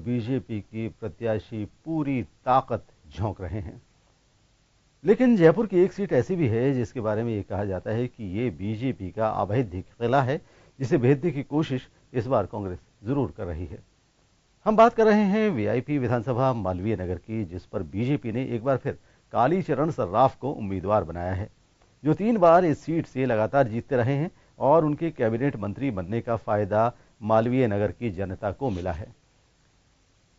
BJP की प्रत्याशी पूरी ताकत झोंक रहे हैं। लेकिन जयपुर की एक सीट ऐसी भी है जिसके बारे में ये कहा जाता है कि ये बीजेपी का अवैध किला है, जिसे भेदने की कोशिश इस बार कांग्रेस जरूर कर रही है। हम बात कर रहे हैं वीआईपी विधानसभा मालवीय नगर की, जिस पर बीजेपी ने एक बार फिर कालीचरण सर्राफ को उम्मीदवार बनाया है, जो 3 बार इस सीट से लगातार जीतते रहे हैं और उनके कैबिनेट मंत्री बनने का फायदा मालवीय नगर की जनता को मिला है।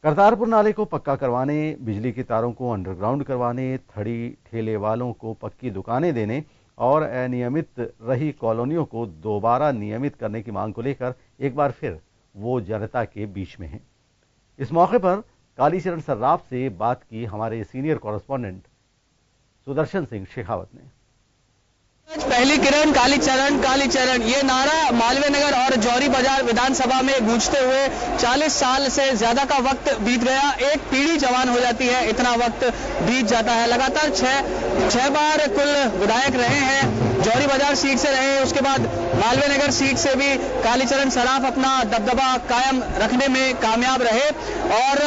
करतारपुर नाले को पक्का करवाने, बिजली की तारों को अंडरग्राउंड करवाने, थड़ी ठेले वालों को पक्की दुकानें देने और अनियमित रही कॉलोनियों को दोबारा नियमित करने की मांग को लेकर एक बार फिर वो जनता के बीच में हैं। इस मौके पर कालीचरण सर्राफ से बात की हमारे सीनियर कॉरेस्पॉन्डेंट सुदर्शन सिंह शेखावत ने। पहली किरण कालीचरण कालीचरण, ये नारा मालवीय नगर और जौहरी बाजार विधानसभा में गूंजते हुए 40 साल से ज्यादा का वक्त बीत गया। एक पीढ़ी जवान हो जाती है, इतना वक्त बीत जाता है। लगातार छह बार कुल विधायक रहे हैं, जौहरी बाजार सीट से रहे, उसके बाद मालवीय नगर सीट से भी कालीचरण सर्राफ अपना दबदबा कायम रखने में कामयाब रहे। और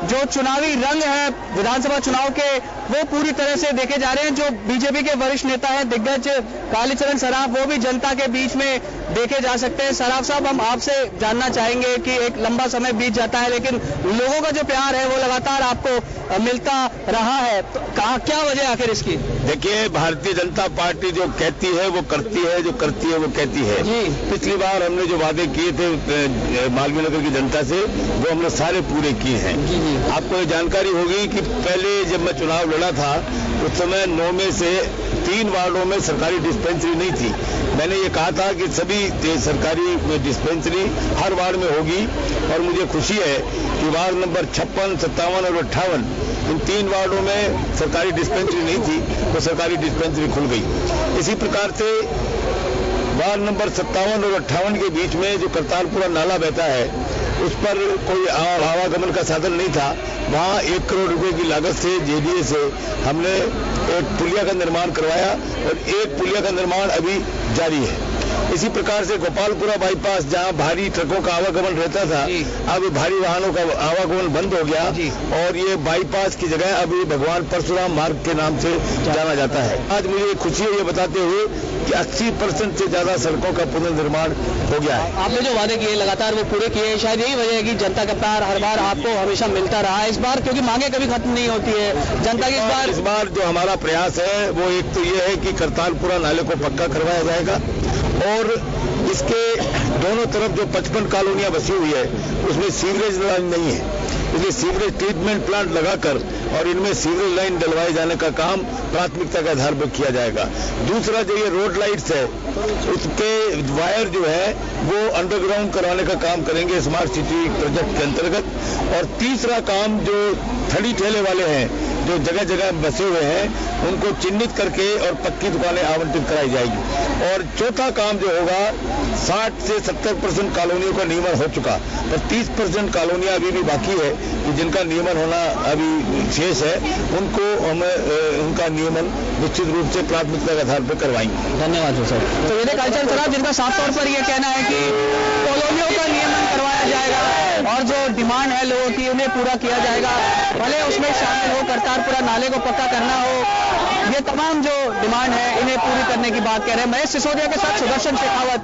जो चुनावी रंग है विधानसभा चुनाव के, वो पूरी तरह से देखे जा रहे हैं। जो बीजेपी के वरिष्ठ नेता है दिग्गज कालीचरण सर्राफ, वो भी जनता के बीच में देखे जा सकते हैं। सर्राफ साहब, हम आपसे जानना चाहेंगे कि एक लंबा समय बीत जाता है, लेकिन लोगों का जो प्यार है वो लगातार आपको मिलता रहा है, तो क्या वजह आखिर इसकी? देखिए, भारतीय जनता पार्टी जो कहती है वो करती है, जो करती है वो कहती है। पिछली बार हमने जो वादे किए थे मालवीय नगर की जनता से, वो हमने सारे पूरे किए हैं। आपको ये जानकारी होगी कि पहले जब मैं चुनाव लड़ा था उस समय 9 में से 3 वार्डों में सरकारी डिस्पेंसरी नहीं थी। मैंने ये कहा था कि सभी सरकारी डिस्पेंसरी हर वार्ड में होगी, और मुझे खुशी है कि वार्ड नंबर 56, 57 और 58 इन 3 वार्डों में सरकारी डिस्पेंसरी नहीं थी, तो सरकारी डिस्पेंसरी खुल गई। इसी प्रकार से वार्ड नंबर 57 और 58 के बीच में जो करतारपुरा नाला बहता है, उस पर कोई आवागमन का साधन नहीं था। वहां 1 करोड़ रुपए की लागत से जेडीए से हमने एक पुलिया का निर्माण करवाया, और एक पुलिया का निर्माण अभी जारी है। इसी प्रकार से गोपालपुरा बाईपास, जहां भारी ट्रकों का आवागमन रहता था, अब भारी वाहनों का आवागमन बंद हो गया, और ये बाईपास की जगह अभी भगवान परशुराम मार्ग के नाम से जाना जाता है। आज मुझे खुशी है ये बताते हुए कि 80% से ज्यादा सड़कों का पुनर्निर्माण हो गया है। आपने जो वादे किए लगातार वो पूरे किए, शायद यही वजह है कि जनता का प्यार हर बार आपको हमेशा मिलता रहा है। इस बार क्योंकि मांगे कभी खत्म नहीं होती है जनता की, इस बार जो हमारा प्रयास है वो एक तो ये है कि करतारपुरा नाले को पक्का करवाया जाएगा, और इसके दोनों तरफ जो 55 कॉलोनियां बसी हुई है उसमें सीवरेज लाइन नहीं है, इसलिए सीवरेज ट्रीटमेंट प्लांट लगाकर और इनमें सीवरेज लाइन डलवाए जाने का काम प्राथमिकता के आधार पर किया जाएगा। दूसरा, जो ये रोड लाइट्स है उसके वायर जो है वो अंडरग्राउंड कराने का काम करेंगे स्मार्ट सिटी प्रोजेक्ट के अंतर्गत। और तीसरा काम, जो थड़ी ठेले वाले हैं जो जगह जगह बसे हुए हैं, उनको चिन्हित करके और पक्की दुकानें आवंटित कराई जाएगी। और चौथा काम जो होगा, 60 से 70% कॉलोनियों का नियमन हो चुका, पर 30% कॉलोनियां अभी भी बाकी है कि जिनका नियमन होना अभी शेष है, उनको हम उनका नियमन निश्चित रूप से प्राथमिकता के आधार पर करवाएंगे। धन्यवाद सर। तो ये कालीचरण सर्राफ, जिनका साफ तौर पर यह कहना है कि कॉलोनियों का नियमन करवाया जाएगा और जो डिमांड है लोगों की उन्हें पूरा किया जाएगा, भले उसमें शामिल हो करतारपुरा नाले को पक्का करना हो, ये तमाम जो डिमांड है इन्हें पूरी करने की बात कह रहे हैं। महेश सिसोदिया के साथ सुदर्शन शेखावत।